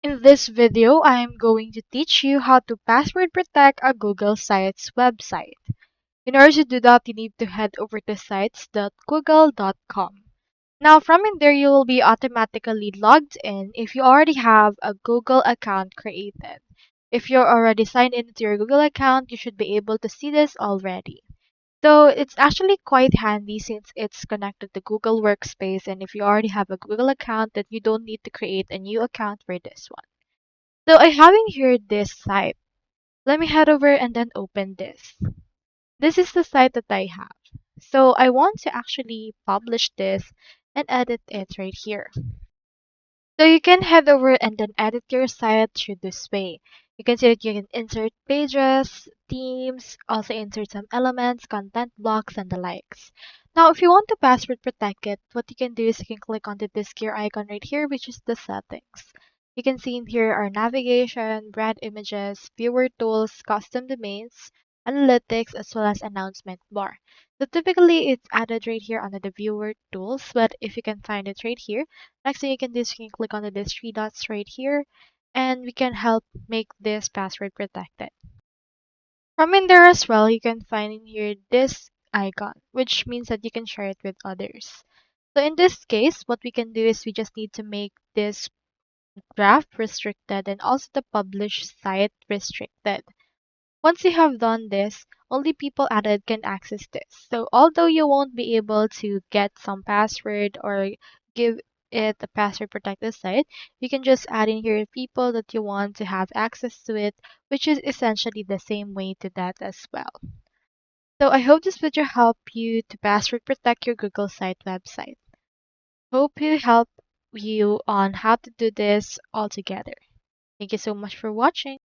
In this video, I am going to teach you how to password protect a Google Sites website. In order to do that, you need to head over to sites.google.com. Now, from in there, you will be automatically logged in if you already have a Google account created. If you're already signed into your Google account, you should be able to see this already. So it's actually quite handy since it's connected to Google Workspace, and if you already have a Google account, then you don't need to create a new account for this one. So I have in here this site. Let me head over and then open this. This is the site that I have. So I want to actually publish this and edit it right here. So you can head over and then edit your site through this way. You can see that you can insert pages, themes, also insert some elements, content blocks, and the likes. Now, if you want to password protect it, what you can do is you can click onto this gear icon right here, which is the settings. You can see in here our navigation, brand images, viewer tools, custom domains, analytics, as well as announcement bar. So typically it's added right here under the viewer tools, but if you can find it right here, next thing you can do is you can click on these three dots right here, and we can help make this password protected. From in there as well, you can find in here this icon, which means that you can share it with others. So in this case, what we can do is we just need to make this graph restricted and also the publish site restricted. Once you have done this, only people added can access this. So although you won't be able to get some password or give it a password protected site, you can just add in here people that you want to have access to it, which is essentially the same way to that as well. So I hope this video helped you to password protect your Google site website. Hope you help you on how to do this all together. Thank you so much for watching.